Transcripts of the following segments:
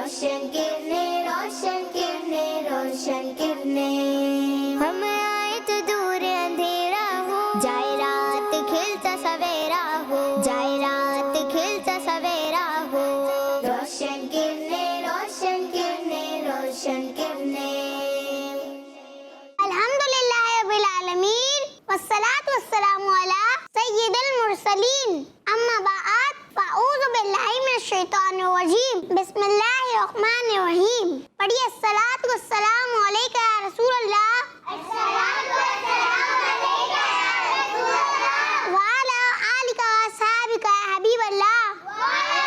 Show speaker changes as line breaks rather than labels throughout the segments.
रोशन किरणें, रोशन किरणें, रोशन किरणें। हम आए तो दूर अंधेरा हो, जाए रात खिलता सवेरा हो, जाए रात खिलता सवेरा हो। रोशन किरणें, रोशन किरणें, रोशन किरणें।
अल्हम्दुलिल्लाह रब्बिल आलमीन वस्सलातु वस्सलामु अला सय्यिदिल मुरसलीन अम्मा बाद फ़अऊज़ु बिल्लाहि मिनश शैतानिर रजीम बिस्मिल्लाहिर रहमानिर रहीम। पढ़िए अस्सलातु वस्सलामु अलैका या रसूल अल्लाह, अस्सलातु वस्सलामु अलैका या रसूल अल्लाह, व अला आलिका व अस्हाबिका या हबीब अल्लाह, व अला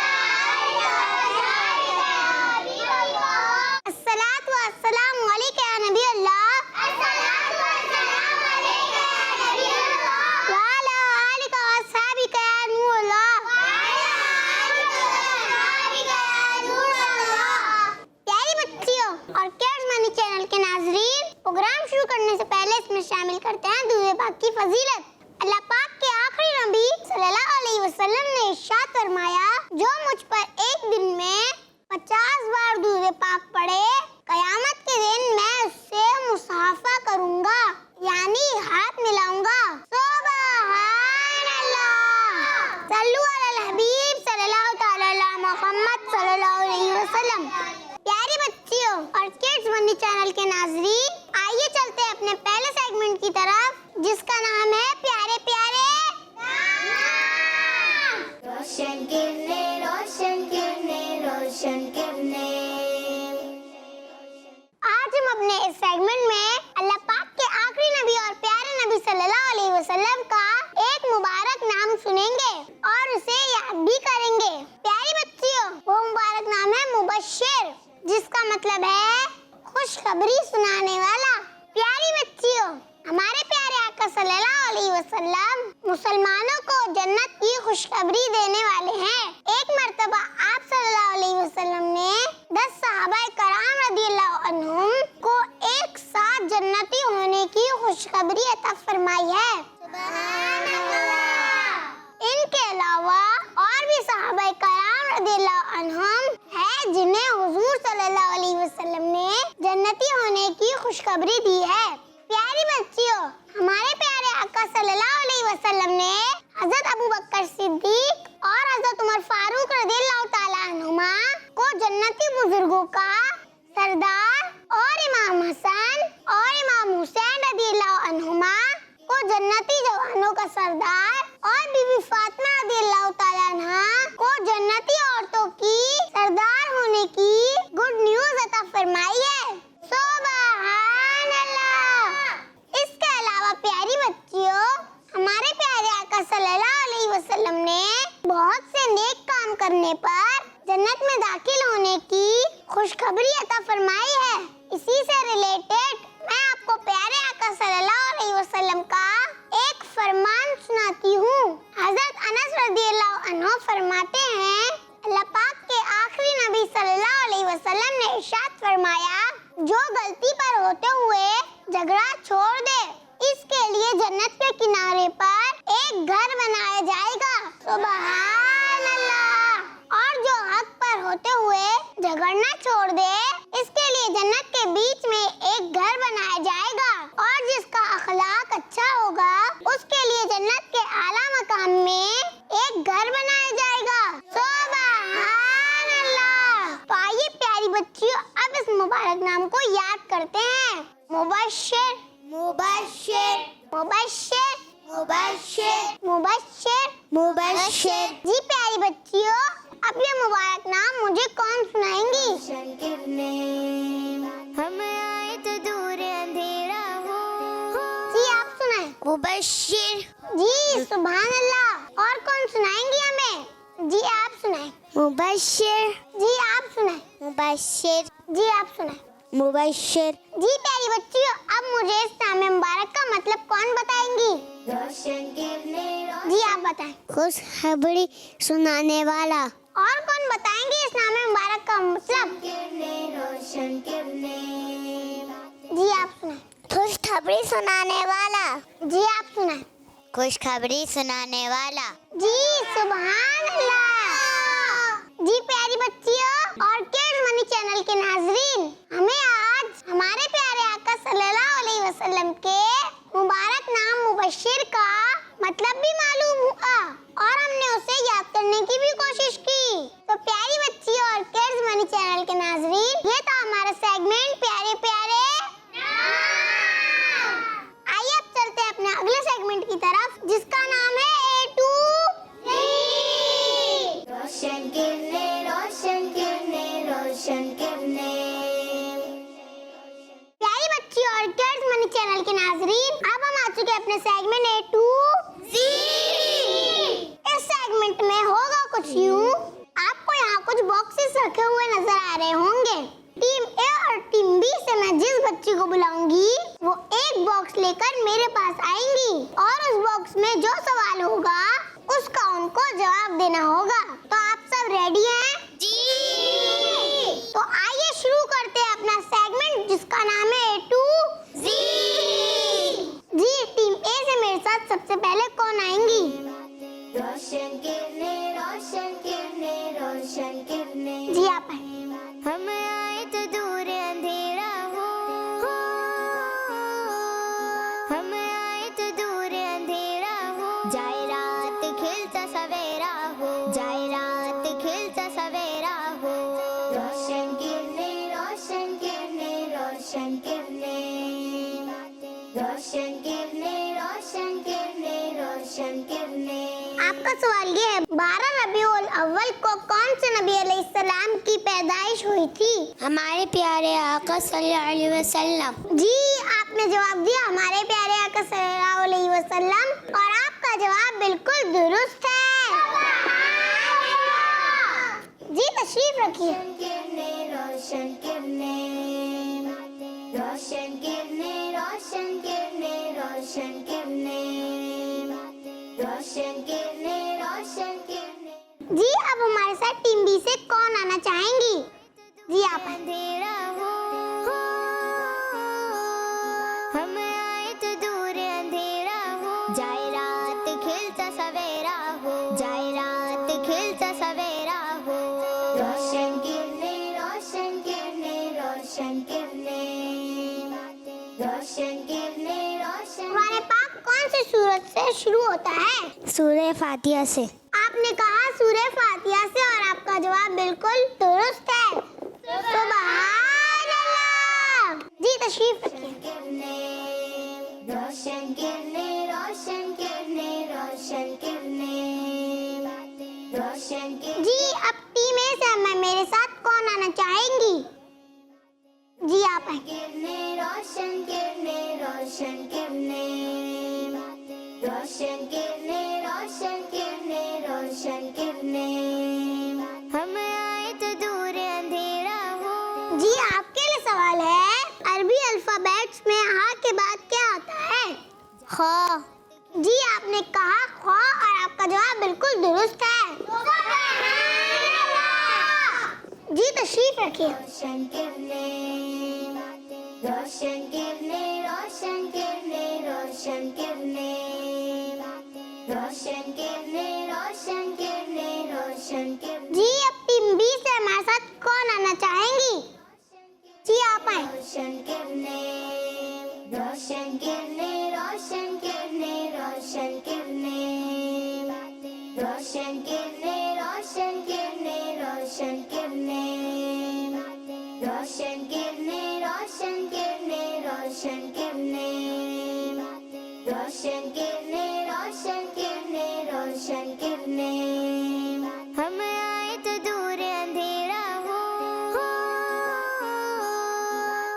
आलिका व अस्हाबिका या हबीब अल्लाह। अस्सलातु वस्सलामु अलैका या नबी अल्लाह, अस्सलातु वस्सलामु अलैका या नबी अल्लाह, व अला आलिका व अस्हाबिका या नूर अल्लाह, व अला आलिका व अस्हाबिका या नूर अल्लाह। प्यारी बच्चियों और केयर्स मनी चैनल के नाजरीन, प्रोग्राम शुरू करने से पहले इसमें शामिल करते हैं दूध पाक की फजीलत। अल्लाह पाक के आखिरी नबी सल्लल्लाहु अलैहि वसल्लम ने इरशाद फरमाया, जो मुझ पर एक दिन में 50 बार दूध पाक पढ़े, कयामत के दिन मैं उससे मुसाफा करूंगा, यानी हाथ मिलाऊंगा। सुभान अल्लाह, सल्लु अलल हबीब सल्लल्लाहु तआला अला मुहम्मद सल्लल्लाहु अलैहि वसल्लम। प्यारी बच्चियों और किड्स मनी चैनल के नाजरीन, आइए चलते हैं अपने पहले सेगमेंट की तरफ, जिसका नाम है प्यारे प्यारे नाम।
रोशन किरणें, रोशन किरणें, रोशन किरणें।
आज हम अपने इस सेगमेंट में अल्लाह पाक के आखिरी नबी और प्यारे नबी सल्लल्लाहु अलैहि वसल्लम का एक मुबारक नाम सुनेंगे और उसे याद भी करेंगे। प्यारी बच्चियों, वो मुबारक नाम है मुबश्शिर, जिसका मतलब है खुशखबरी सुनाने वाला। प्यारी बच्चियों, हमारे प्यारे आका सल्लल्लाहु अलैहि वसल्लम मुसलमानों को जन्नत की खुशखबरी देने वाले हैं। एक मर्तबा आप सल्लल्लाहु अलैहि वसल्लम ने 10 सहाबाए कराम रदियल्लाहु अन्हुम को एक साथ जन्नती होने की खुशखबरी अता फरमाई है। सुभान अल्लाह। इनके अलावा और भी सहाबाए कराम रदियल्लाहु अन्हुम है जिन्हें हुजूर सल्लल्लाहु अलैहि वसल्लम ने जन्नती होने की खुशखबरी दी है। प्यारी बच्चियों, हमारे प्यारे आका सल्लल्लाहु अलैहि वसल्लम ने हजरत अबू बकर सिद्दीक और हजरत उमर फारूक रदियल्लाहु ताला अन्हुमा को जन्नती बुजुर्गों का सरदार और इमाम हसन और इमाम हुसैन रदियल्लाहु अन्हुमा को जन्नती जवानों का सरदार और बीबी फातिमा रदियल्लाहु ताला अन्हा को जन्नती औरतों की सरदार होने की गुड न्यूज अता फरमाई है। सुभान अल्लाह। इसके अलावा प्यारी बच्चियों, हमारे प्यारे आका सल्लल्लाहु अलैहि वसल्लम ने बहुत से नेक काम करने पर जन्नत में दाखिल होने की खुशखबरी अता फरमाई है। इसी से रिलेटेड मैं आपको प्यारे आका सल्लल्लाहु अलैहि वसल्लम का एक फरमान सुनाती हूँ। हजरत अनस रदियल्लाहु अन्हु फरमाते हैं, अल्लाह पाक के आखिरी नबी सल्लल्लाहु अलैहि वसल्लम ने इरशाद फरमाया, जो गलती पर होते हुए झगड़ा छोड़ दे, इसके लिए जन्नत के किनारे पर एक घर बनाया जाएगा। सुभान अल्लाह। और जो हक पर होते हुए झगड़ना छोड़ दे, इसके लिए जन्नत के बीच में एक घर बनाया जाएगा। और जिसका अखलाक अच्छा होगा, उसके लिए जन्नत के आला मकाम में एक घर बनाया जाएगा। सुभान अल्लाह। तो आइए प्यारी बच्चियों, अब इस मुबारक नाम को याद करते हैं। मुबश्शिर, मुबश्शिर, मुबश्शिर, मुबश्शिर, मुबश्शिर, मुबश्शिर। जी प्यारी बच्चियों, अब ये मुबारक नाम मुझे कौन सुनाएंगी?
रोशन किरणें। हम आए तो दूर अंधेरा हो।
जी आप सुनाएं।
मुबश्शिर।
जी सुभान अल्लाह। और कौन सुनाएंगी हमें? जी आप सुनाएं।
मुबश्शिर।
जी आप सुनाएं।
मुबश्शिर।
जी आप सुनाएं।
मुबश्शिर।
जी प्यारी बच्चियों, अब मुझे इस नाम मुबारक का मतलब कौन बताएंगी?
रोशन किरणें।
जी आप बताएं।
खुशखबरी सुनाने वाला।
और कौन बताएंगे इस नाम मुबारक का मतलब?
किरणें, रोशन किरणें।
जी आप सुनाएं।
खुशखबरी सुनाने वाला।
जी आप सुनाएं।
खुशखबरी सुनाने वाला।
जी सुभान अल्लाह। जी प्यारी बच्चियों और किड्स मनी चैनल अपने सेगमेंट ए टू इस सेगमेंट में होगा कुछ यूं। आपको यहाँ कुछ बॉक्सेस रखे हुए नजर आ रहे होंगे। टीम ए और टीम बी से मैं जिस बच्ची को बुलाऊंगी वो एक बॉक्स लेकर मेरे पास आएंगी और उस बॉक्स में जो सवाल होगा उसका उनको जवाब देना होगा। तो आप सब रेडी हैं? जी। तो आइए शुरू करते हैं अपना सेगमेंट जिसका नाम है ए टू जी। टीम ए से मेरे साथ सबसे पहले कौन आएंगी?
रोशन किरने रोशन किरने रोशन किरने।
जी आप आए।
हम आए तो दूर अंधेरा हो, हम आए तो दूर अंधेरा हो, जाए रात खिलता सवेरा हो, जाए रात खिलता सवेरा हो। रोशन किरने रोशन किरने रोशन किरने, रोशन किरने रोशन किरने रोशन किरने।
आपका सवाल ये है 12 रबीउल अव्वल को कौन से नबी अलैहिस्सलाम की पैदाइश हुई थी?
हमारे प्यारे आका सल्लल्लाहु अलैहि वसल्लम।
जी आपने जवाब दिया हमारे प्यारे आका सल्लल्लाहु अलैहि वसल्लम और आपका जवाब बिल्कुल दुरुस्त है। जी तशरीफ रखिए।
रोशन किरने रोशन किरने रोशन किरने रोशन किरने रोशन किरने रोशन किरने।
जी अब हमारे साथ टीम बी से कौन आना चाहेंगी? जी आप आए।
अंधेरा हो, हम आए तो दूर अंधेरा हो, जाए रात खिलता सवेरा हो, जाए रात खिलता सवेरा हो। रोशन किरने रोशन किरने रोशन किरने रोशन किरने रोशन।
हमारे पाक कौन सी सूरत से शुरू होता है?
सूरह फातिहा से।
आपने कहा सूरह फातिहा से और आपका जवाब बिल्कुल दुरुस्त है। सुभान अल्लाह। जी तशरीफ रखिए।
रोशन किरने रोशन किरने रोशन किरने रोशन किरने।
जी अब टीम ए से मैं मेरे साथ कौन आना चाहेंगी? जी आप आए।
किरने रोशन किरने रोशन किरने रोशन किरने रोशन किरने रोशन किरने। हम आए तो दूर अंधेरा हो।
जी आपके लिए सवाल है अरबी अल्फाबेट्स में हा के बाद क्या आता है?
ख।
जी आपने कहा ख और आपका जवाब बिल्कुल दुरुस्त है। जी तशरीफ रखिए।
रोशन किरने रोशन किरने रोशन किरने रोशन किरने रोशन किरने रोशन किरने रोशन किरने।
जी अब टीम बी से हमारे साथ कौन आना चाहेंगी? जी आप आए।
रोशन किरने रोशन किरने रोशन किरने रोशन किरने रोशन किरने रोशन किरने रोशन किरने रोशन किरने रोशन किरने रोशन किरने रोशन किरने रोशन किरने रोशन किरने। हम आए तो दूर अंधेरा हो,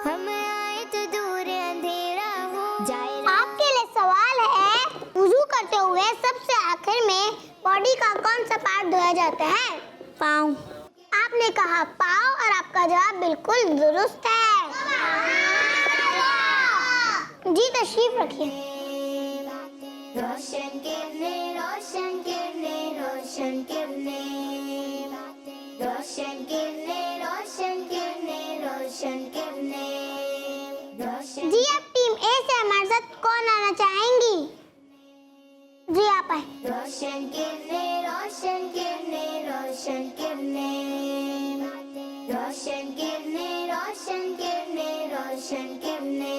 हम आए तो दूर अंधेरा हो, जाए
आपके लिए सवाल है वुजू करते हुए सबसे आखिर में बॉडी का कौन सा पार्ट धोया जाता है?
पाँव।
आपने कहा पाँव और आपका जवाब बिल्कुल दुरुस्त है। जी तशरीफ रखिए।
रोशन किरने रोशन किरने रोशन किरने रोशन किरने रोशन किरने रोशन किरने रोशन।
जी अब टीम ए से हमारे साथ कौन आना चाहेंगी? जी आप आए।
रोशन किरने रोशन किरने रोशन किरने रोशन किरने रोशन किरने रोशन किरने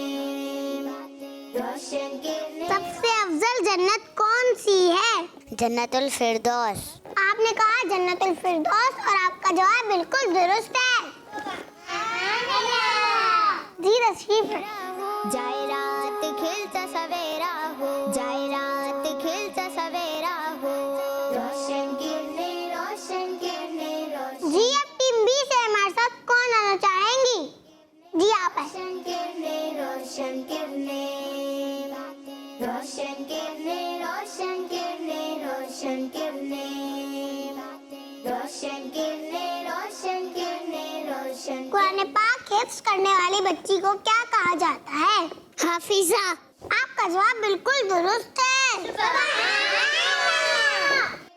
रोशन किरने।
सबसे अफजल जन्नत कौन सी है?
जन्नतुल फिरदौस।
आपने कहा जन्नतुल फिरदौस और आपका जवाब बिल्कुल दुरुस्त है। जी तशरीफ रखिए।
जाए रात खिलता सवेरा हो, जाए रात खिलता सवेरा हो। रोशन किरने रोशन किरने रोशन।
जी अब टीम बी से हमारे साथ कौन आना चाहेंगी? जी आप आए।
रोशन किरने रोशन किरने रोशन
कुरान पाक हिफ्ज करने वाली बच्ची को क्या कहा जाता है?
हाफिजा।
आपका जवाब बिल्कुल दुरुस्त है।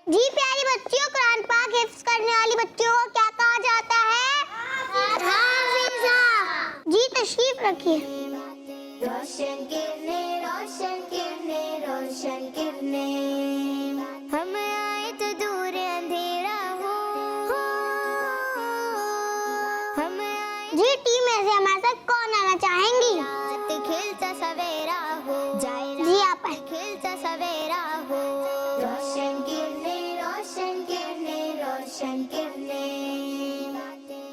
जी प्यारी बच्चियों, कुरान पाक हिफ्ज करने वाली बच्चियों को क्या कहा जाता है?
हाफिजा।
जी तशरीफ रखिए।
रोशन किरने, रोशन किरने, रोशन किरने, हम आए तो दूर अंधेरा हो, हम आए
जी टीम में से हमारे साथ कौन आना चाहेंगी?
रात खिलता सवेरा हो, जाए
जी आप
रात खिलता सवेरा हो, रोशन किरने, रोशन किरने, रोशन किरने,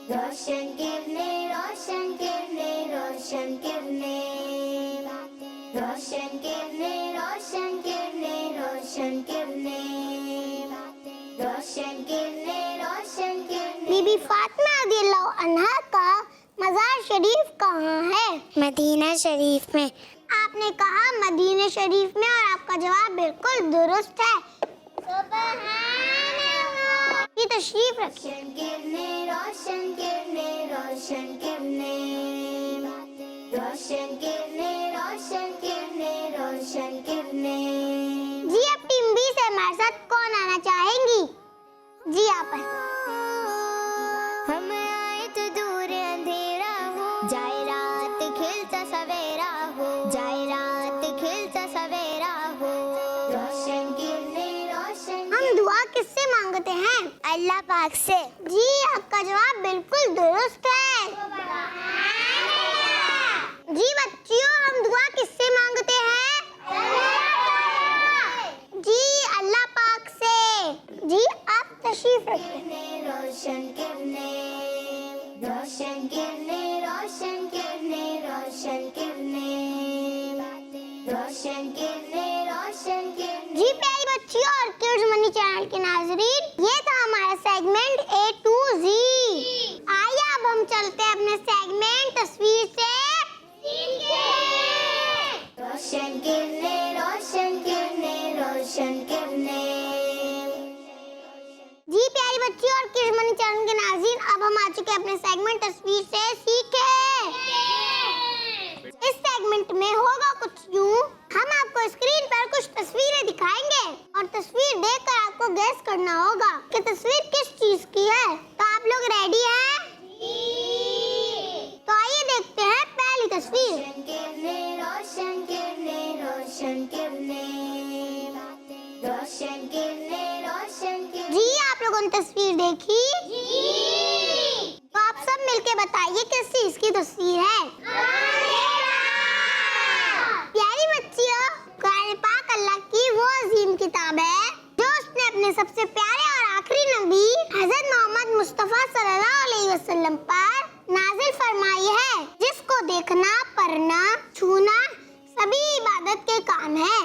रोशन किरने, रोशन किरने, रोशन किरने, रोशन किरने, रोशन किरने, रोशन किरने, रोशन किरने, रोशन किरने।
बीबी फातिमा रज़ियल्लाहु अन्हा का मज़ार शरीफ कहाँ है?
मदीना शरीफ में।
आपने कहा मदीना शरीफ में और आपका जवाब बिल्कुल दुरुस्त है। जी तशरीफ रखिए।
रोशन किरने, रोशन किरने, रोशन किरने, रोशन किरने, रोशन किरने, रोशन किरने।
जी अब टीम बी से हमारे साथ कौन आना चाहेंगी? जी आप
हम आए तो दूर अंधेरा हो, जाए रात खिलता सवेरा हो, जाए रात खिलता सवेरा हो, रोशन किरने, रोशन।
हम दुआ किससे मांगते हैं?
अल्लाह पाक से।
जी आपका जवाब बिल्कुल दुरुस्त है। जी बच्चियों, हम दुआ किससे मांगते हैं? जी अल्लाह पाक से। जी आप तशरीफ रखिए।
रोशन किरने, रोशन किरने, रोशन किरने, रोशन किरने, रोशन किरने, रोशन किरने।
जी प्यारी बच्चियों और किड्स मनी चैनल के नाजरीन, ये था हमारा सेगमेंट A to Z। आइए अब हम चलते हैं अपने सेगमेंट तस्वीर से सीखे।
रोशन किरने, रोशन किरने, रोशन किरने।
जी प्यारी बच्चियों और किड्स मनी चैनल के नाजरीन, अब हम आ चुके हैं अपने सेगमेंट तस्वीर से सीखे। इस सेगमेंट में होगा कुछ यूं, हम आपको स्क्रीन पर कुछ तस्वीरें दिखाएंगे और तस्वीर देखकर आपको गैस करना होगा कि तस्वीर किस चीज की है। तो आप लोग रेडी हैं? तो आइए देखते हैं पहली तस्वीर।
रोशन किरने, रोशन किरने, रोशन किरने, रोशन किरने, रोशन किरने।
जी आप लोगों ने तस्वीर देखी? तो आप सब मिलके बताइए किस चीज की तस्वीर है। प्यारी बच्चियों, कुरान पाक अल्लाह की वो अजीम किताब है जो उसने अपने सबसे प्यारे और आखिरी नबी हजरत मोहम्मद मुस्तफा सल्लल्लाहु अलैहि वसल्लम पर नाजिल फरमाई है, जिसको देखना, पढ़ना, छूना सभी इबादत के काम है।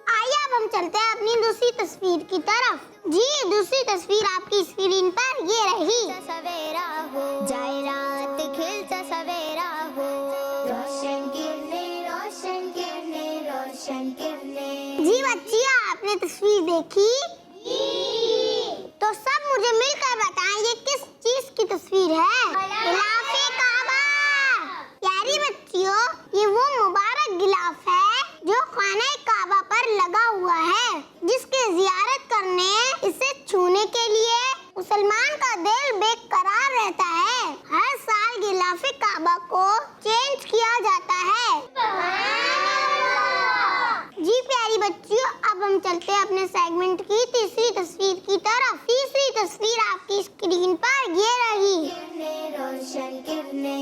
आइए अब हम चलते हैं अपनी दूसरी तस्वीर की तरफ। जी दूसरी तस्वीर आपकी स्क्रीन पर ये रही।
सवेरा हो, जाए रात खिलता सवेरा हो, रोशन किरने, रोशन किरने, रोशन किरने।
जी बच्चियों, आपने तस्वीर देखी? तो सब मुझे मिलकर बताएं ये किस चीज की तस्वीर है? गिलाफे काबा। प्यारी बच्चियों, ये वो मुबारक गिलाफ है जो खाने काबा पर लगा हुआ है, जिसके जियारत करने, इसे छूने के लिए मुसलमान का दिल बेकरार रहता है। हर साल गिलाफे काबा को चेंज किया जाता है। जी प्यारी बच्चियों, अब हम चलते हैं अपने सेगमेंट की तीसरी तस्वीर की तरफ। तीसरी तस्वीर आपकी स्क्रीन पर ये रही।
किरने, रोशन किरने,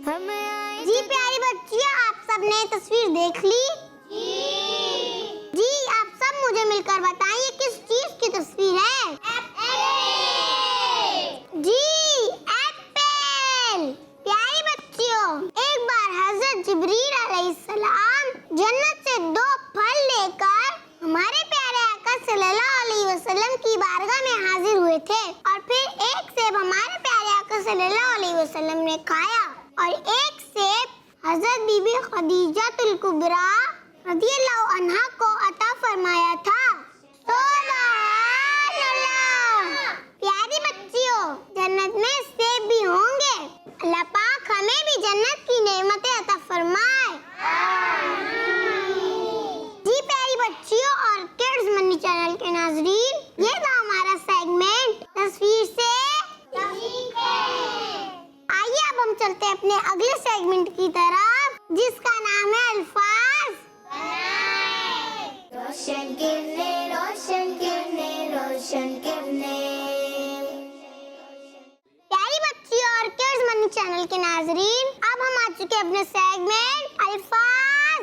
हम आए।
जी प्यारी बच्चियों, आप सबने तस्वीर देख ली? जी आप सब मुझे मिलकर बताइए किस चीज की तस्वीर है? जी एप्पल। प्यारी बच्चियों, एक बार हजरत जिब्रील अलैहिस्सलाम जन्नत से 2 फल लेकर हमारे प्यारे आका सल्लल्लाहु अलैहि वसल्लम की बारगाह में हाजिर हुए थे और फिर एक सेब हमारे प्यारे आका सल्लल्लाहु अलैहि वसल्लम ने खाया और एक सेब हजरत बीबी खदीजातुल कुबरा रज़ियल्लाहु अन्हा को अता फरमाया था। सुभान अल्लाह। प्यारी चलते हैं अपने अगले सेगमेंट की तरफ, जिसका नाम है अल्फाज।
रोशन किरणें, रोशन किरणें, रोशन किरणें।
प्यारी बच्ची और किड्स मनी चैनल के नाजरीन, अब हम आ चुके हैं अपने सेगमेंट अल्फाज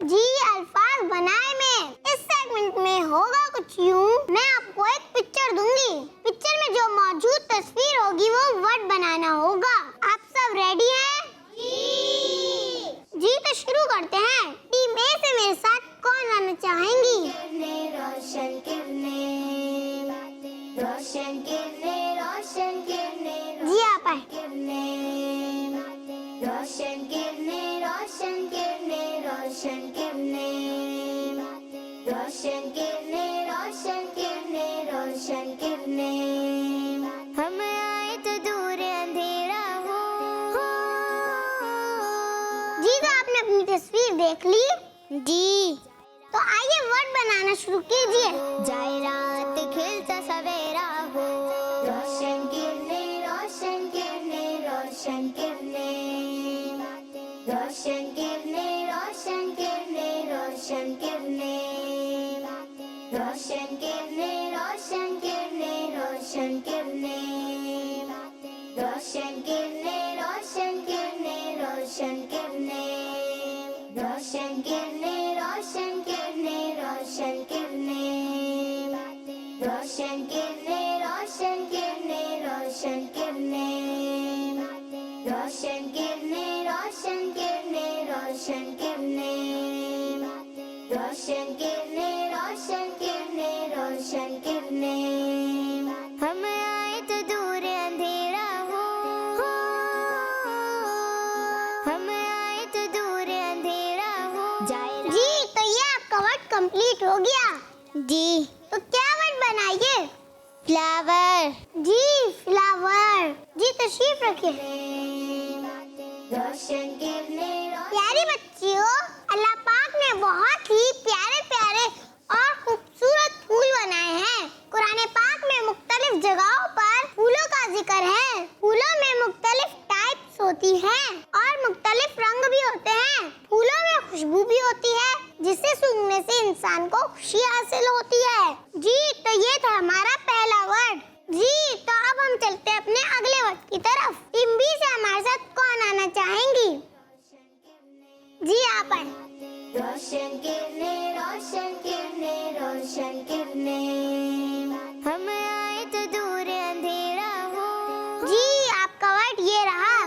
जी अल्फाज बनाए में। इस सेगमेंट में होगा कुछ यूं, मैं आपको एक पिक्चर दूंगी, पिक्चर में जो मौजूद तस्वीर होगी वो वर्ड बनाना होगा। आप सब रेडी हैं? जी तो शुरू करते हैं। टीम ए से मेरे साथ कौन आना चाहेंगी?
रोशन किरणें, रोशन किरणें, रोशन किरणें।
जी आप आए।
रोशन किरणें, रोशन किरणें, रोशन किरणें। रोशन किरणें, रोशन किरणें, रोशन किरणें। हम आए तो दूर अंधेरा हो।
जी तो आपने अपनी तस्वीर देख ली?
जी।
तो आइए वर्ड बनाना शुरू कीजिए।
जाए रात खिलता सवेरा हो। रोशन किरणें, रोशन किरणें, रोशन किरणें। रोशन किरणें, रोशन किरणें, रोशन किरणें। रोशन किरणें, रोशन किरणें, रोशन किरणें। रोशन किरणें, रोशन किरणें, रोशन किरणें। रोशन किरणें, रोशन किरणें, रोशन किरणें। रोशन किरणें, रोशन किरणें, रोशन किरणें। रोशन किरणें, रोशन किरणें, रोशन किरणें। रोशन किरणें, रोशन किरणें, रोशन किरणें। हम आए तो दूर अंधेरा हो। हम आए तो दूर अंधेरा हो।
जी तो ये आपका वर्ड कंप्लीट हो गया।
जी।
तो क्या वर्ड बनाइए?
फ्लावर।
जी फ्लावर। जी तशरीफ रखिए।
रोशन किरणें,
प्यारी बच्चियों, अल्लाह पाक ने बहुत ही प्यारे प्यारे और खूबसूरत फूल बनाए हैं। कुरान पाक में मुख्तलिफ जगहों पर फूलों का जिक्र है। फूलों में मुख्तलिफ टाइप्स होती हैं और मुख्तलिफ रंग भी होते हैं। फूलों में खुशबू भी होती है, जिसे सूंघने से इंसान को खुशी हासिल होती है। जी तो ये था हमारा पहला वर्ड। जी तो अब हम चलते हैं अपने अगले वर्ड की तरफ। टीम बी से हमारे साथ कौन आना चाहेंगी? जी आप आए।
रोशन किरणें, रोशन किरणें, रोशन किरणें। हम आए तो दूर अंधेरा हो।
जी आपका वर्ड ये रहा।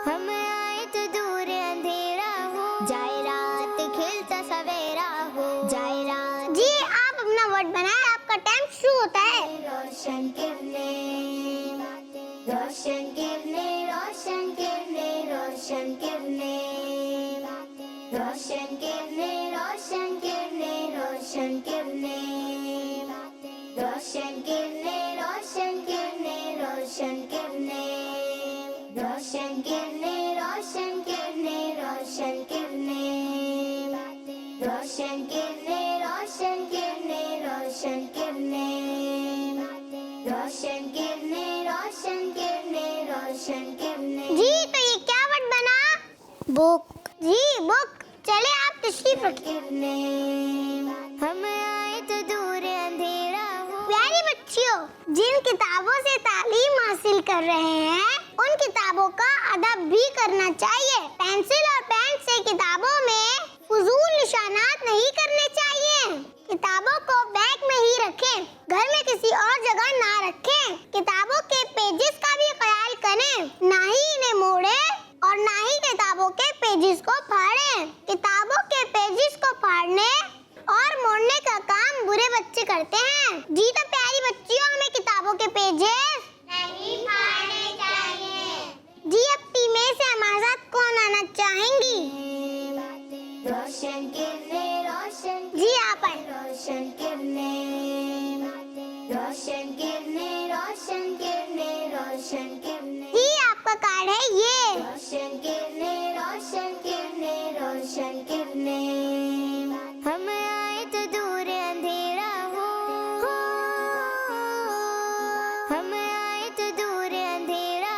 हम आए तो दूर अंधेरा हो। जाए रात खिलता सवेरा हो। जाए रात।
जी आप अपना वर्ड बनाए, आपका टाइम शुरू होता है।
रोशन किरणें, रोशन किरणें, रोशन किरणें, रोशन किरणें। रोशन किरणें, रोशन किरणें, रोशन किरणें। रोशन किरणें, रोशन किरणें, रोशन किरणें। रोशन किरणें, रोशन किरणें, रोशन किरणें। रोशन किरणें, रोशन किरणें, रोशन किरणें। रोशन किरणें, रोशन किरणें, रोशन किरणें।
जी तो ये क्या वर्ड बना?
बुक।
जी बुक। चले आप तशरीफ रखिए।
हम आए तो दूर अंधेरा हो।
प्यारी बच्चियों, जिन किताबों से तालीम हासिल कर रहे हैं उन किताबों का अदब भी करना चाहिए। पेंसिल और पेन से किताबों में फजूल निशानात नहीं करने चाहिए। किताबों को बैग में ही रखें, घर में किसी और जगह ना रखें। किताबों के पेजेस का भी ख्याल करें, ना ही इन्हें मोड़े और ना ही किताबों के पेजेस को फाड़ें। किताबों के पेजेस को फाड़ने और मोड़ने का काम बुरे बच्चे करते हैं। जी तो प्यारी बच्चियों, हमें किताबों के पेजेस नहीं फाड़ने चाहिए। जी अब टीम ए से हमारे साथ कौन आना चाहेंगी?
रोशन किरणें, रोशन।
जी आप आए।
रोशन किरणें, रोशन किरणें, रोशन किरणें, रोशन किरणें।
जी आपका कार्ड है ये।
रोशन किरणें, रोशन किरणें, रोशन किरणें। हम आए तो दूर अंधेरा हो। हम आए तो दूर अंधेरा